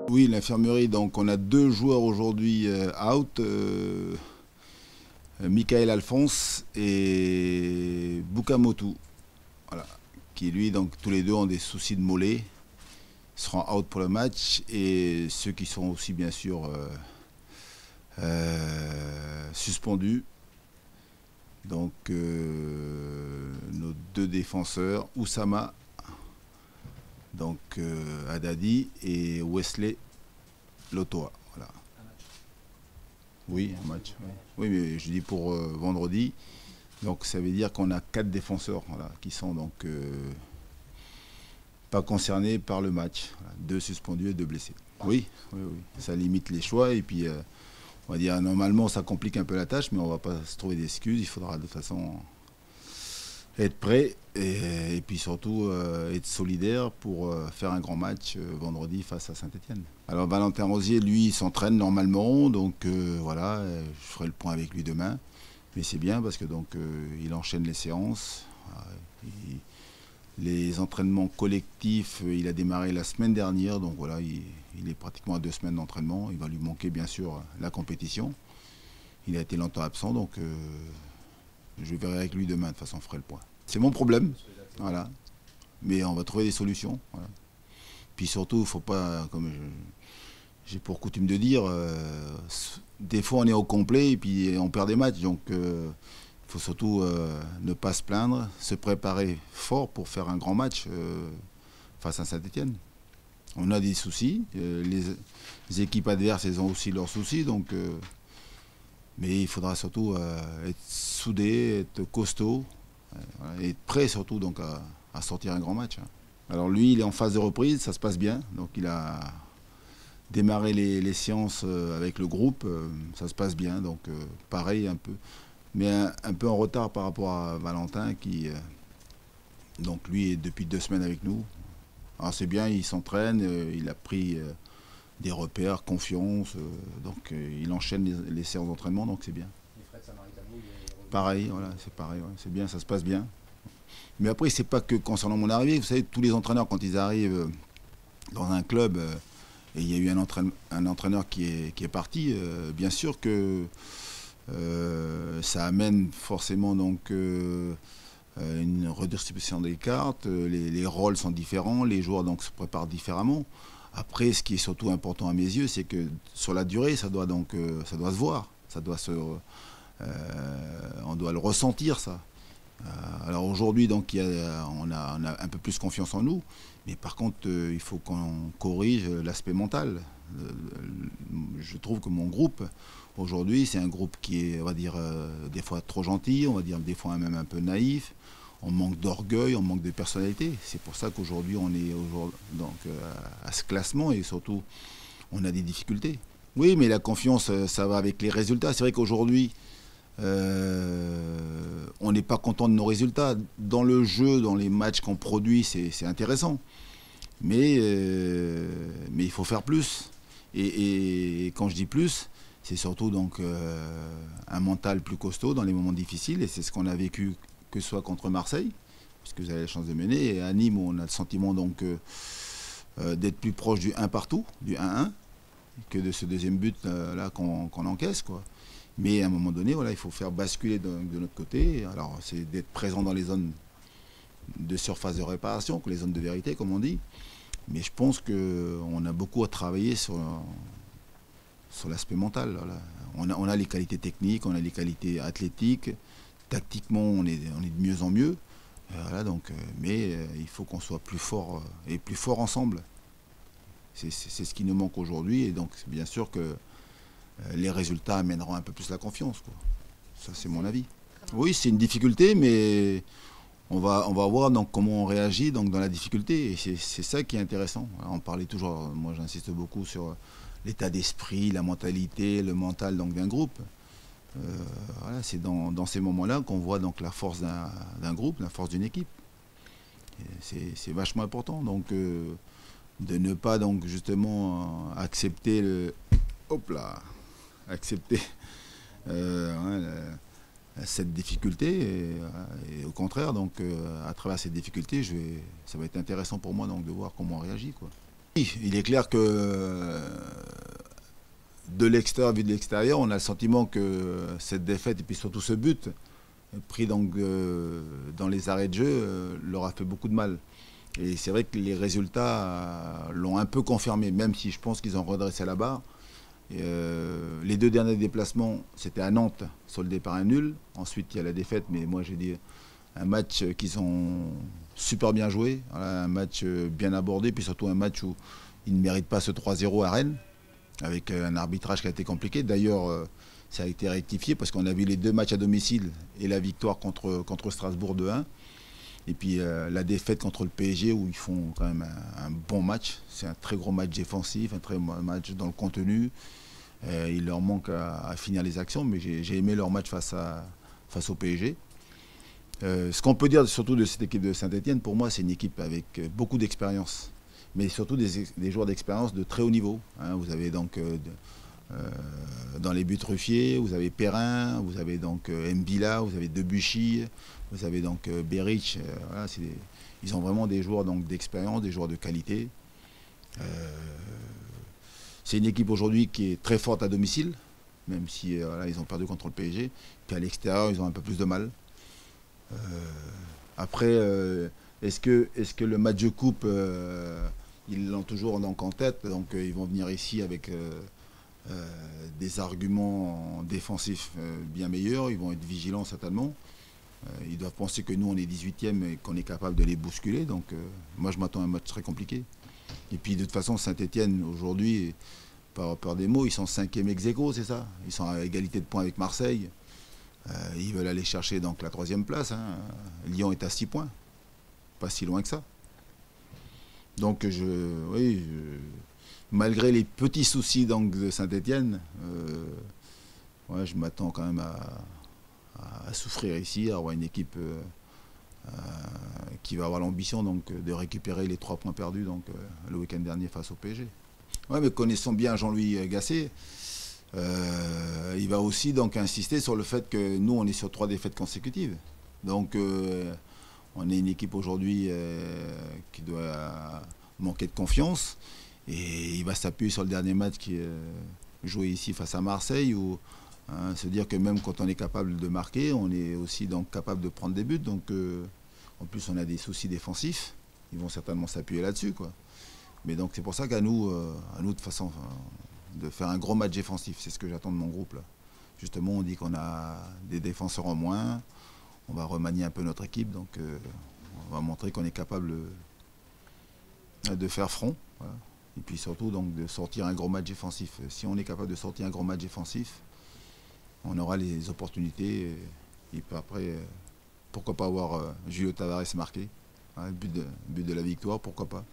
Oui, l'infirmerie, donc on a deux joueurs aujourd'hui out, Michael Alphonse et Bukamotu, voilà, qui lui, donc tous les deux ont des soucis de mollet, seront out pour le match, et ceux qui sont aussi bien sûr suspendus, donc nos deux défenseurs, Oussama, donc Haddadi et Wesley Lotoa. Voilà. Oui, un match. Oui, mais je dis pour vendredi. Donc ça veut dire qu'on a 4 défenseurs, voilà, qui sont donc pas concernés par le match. Voilà, 2 suspendus et 2 blessés. Oui, oui, oui. Ça limite les choix et puis on va dire normalement ça complique un peu la tâche, mais on va pas se trouver d'excuses. Il faudra de toute façon être prêt et puis surtout être solidaire pour faire un grand match vendredi face à Saint-Etienne. Alors Valentin Rosier, lui, il s'entraîne normalement, donc voilà, je ferai le point avec lui demain. Mais c'est bien parce que donc il enchaîne les séances. Les entraînements collectifs, il a démarré la semaine dernière, donc voilà, il est pratiquement à 2 semaines d'entraînement. Il va lui manquer bien sûr la compétition. Il a été longtemps absent, donc je verrai avec lui demain, de toute façon, on ferai le point. C'est mon problème, voilà. Mais on va trouver des solutions. Voilà. Puis surtout, il ne faut pas, comme j'ai pour coutume de dire, des fois on est au complet et puis on perd des matchs. Donc il faut surtout ne pas se plaindre, se préparer fort pour faire un grand match face à Saint-Etienne. On a des soucis, les équipes adverses, elles ont aussi leurs soucis, donc... mais il faudra surtout être soudé, être costaud, et être prêt surtout donc à sortir un grand match. Alors lui, il est en phase de reprise, ça se passe bien. Donc il a démarré les séances avec le groupe, ça se passe bien. Donc pareil un peu, mais un peu en retard par rapport à Valentin qui, donc lui, est depuis 2 semaines avec nous. Alors c'est bien, il s'entraîne, il a pris... des repères, confiance, donc il enchaîne les séances d'entraînement, donc c'est bien. Pareil, voilà, c'est pareil, ouais, c'est bien, ça se passe bien. Mais après, c'est pas que concernant mon arrivée, vous savez, tous les entraîneurs, quand ils arrivent dans un club, et il y a eu un entraîneur qui est parti, bien sûr que ça amène forcément donc une redistribution des cartes, les rôles sont différents, les joueurs donc se préparent différemment. Après, ce qui est surtout important à mes yeux, c'est que sur la durée, ça doit se voir, on doit le ressentir ça. Alors aujourd'hui, donc, on a un peu plus confiance en nous, mais par contre, il faut qu'on corrige l'aspect mental. Je trouve que mon groupe, aujourd'hui, c'est un groupe qui est, on va dire, des fois trop gentil, on va dire des fois même un peu naïf. On manque d'orgueil, on manque de personnalité. C'est pour ça qu'aujourd'hui, on est donc, à ce classement et surtout, on a des difficultés. Oui, mais la confiance, ça va avec les résultats. C'est vrai qu'aujourd'hui, on n'est pas content de nos résultats. Dans le jeu, dans les matchs qu'on produit, c'est intéressant. Mais il faut faire plus. Et quand je dis plus, c'est surtout donc, un mental plus costaud dans les moments difficiles. Et c'est ce qu'on a vécu, que ce soit contre Marseille, puisque vous avez la chance de mener, et à Nîmes, où on a le sentiment donc d'être plus proche du 1 partout, du 1-1, que de ce deuxième but là qu'on encaisse, quoi. Mais à un moment donné, voilà, il faut faire basculer de notre côté. Alors, c'est d'être présent dans les zones de surface de réparation, les zones de vérité, comme on dit. Mais je pense qu'on a beaucoup à travailler sur l'aspect mental. Voilà. On a les qualités techniques, on a les qualités athlétiques. Tactiquement, on est de mieux en mieux. Voilà, donc, mais il faut qu'on soit plus fort et plus fort ensemble. C'est ce qui nous manque aujourd'hui. Et donc, bien sûr que les résultats amèneront un peu plus la confiance, quoi. Ça, c'est mon avis. Oui, c'est une difficulté, mais on va voir donc, comment on réagit donc, dans la difficulté. Et c'est ça qui est intéressant. On parlait toujours, moi j'insiste beaucoup sur l'état d'esprit, la mentalité, le mental d'un groupe. Voilà, c'est dans ces moments-là qu'on voit donc, la force d'un groupe, la force d'une équipe. C'est vachement important. Donc, de ne pas donc, justement accepter accepter cette difficulté. Et au contraire, donc, à travers cette difficulté, ça va être intéressant pour moi donc, de voir comment on réagit, quoi. Oui, il est clair que de l'extérieur, vu de l'extérieur, on a le sentiment que cette défaite et puis surtout ce but, pris donc, dans les arrêts de jeu, leur a fait beaucoup de mal. Et c'est vrai que les résultats l'ont un peu confirmé, même si je pense qu'ils ont redressé la barre. Les 2 derniers déplacements, c'était à Nantes, soldé par un nul. Ensuite, il y a la défaite, mais moi j'ai dit un match qu'ils ont super bien joué, voilà, un match bien abordé, puis surtout un match où ils ne méritent pas ce 3-0 à Rennes, avec un arbitrage qui a été compliqué. D'ailleurs, ça a été rectifié parce qu'on a vu les 2 matchs à domicile et la victoire contre Strasbourg 2-1. Et puis la défaite contre le PSG où ils font quand même un bon match. C'est un très gros match défensif, un très gros match dans le contenu. Il leur manque à finir les actions, mais j'ai aimé leur match face au PSG. Ce qu'on peut dire surtout de cette équipe de Saint-Etienne, pour moi, c'est une équipe avec beaucoup d'expérience, mais surtout des joueurs d'expérience de très haut niveau. Hein. Vous avez donc dans les buts Ruffier, vous avez Perrin, vous avez donc Mbila, vous avez Debuchy, vous avez donc Beric. Voilà, ils ont vraiment des joueurs d'expérience, des joueurs de qualité. C'est une équipe aujourd'hui qui est très forte à domicile, même si voilà, ils ont perdu contre le PSG. Puis à l'extérieur, ils ont un peu plus de mal. Après, est-ce que le match de coupe, ils l'ont toujours donc en tête, donc ils vont venir ici avec des arguments défensifs bien meilleurs, ils vont être vigilants certainement. Ils doivent penser que nous on est 18e et qu'on est capable de les bousculer, donc moi je m'attends à un match très compliqué. Et puis de toute façon Saint-Etienne aujourd'hui, par peur des mots, ils sont 5e ex aequo, c'est ça. Ils sont à égalité de points avec Marseille. Ils veulent aller chercher donc la 3e place. Hein. Lyon est à 6 points, pas si loin que ça. Donc malgré les petits soucis donc, de Saint-Etienne, ouais, je m'attends quand même à souffrir ici, à avoir une équipe qui va avoir l'ambition donc, de récupérer les 3 points perdus donc, le week-end dernier face au PSG. Ouais, mais connaissons bien Jean-Louis Gasset. Il va aussi donc insister sur le fait que nous on est sur 3 défaites consécutives. Donc on est une équipe aujourd'hui qui doit manquer de confiance. Et il va s'appuyer sur le dernier match qui est joué ici face à Marseille, où se dire que même quand on est capable de marquer, on est aussi donc capable de prendre des buts. Donc en plus on a des soucis défensifs, ils vont certainement s'appuyer là-dessus, quoi. Mais donc c'est pour ça qu'à nous, de façon de faire un gros match défensif, c'est ce que j'attends de mon groupe là. Justement, on dit qu'on a des défenseurs en moins, on va remanier un peu notre équipe, donc on va montrer qu'on est capable de faire front. Voilà. Et puis surtout donc, de sortir un gros match défensif. Si on est capable de sortir un gros match défensif, on aura les opportunités. Et puis après, pourquoi pas avoir Julio Tavares marqué, hein, but de la victoire, pourquoi pas.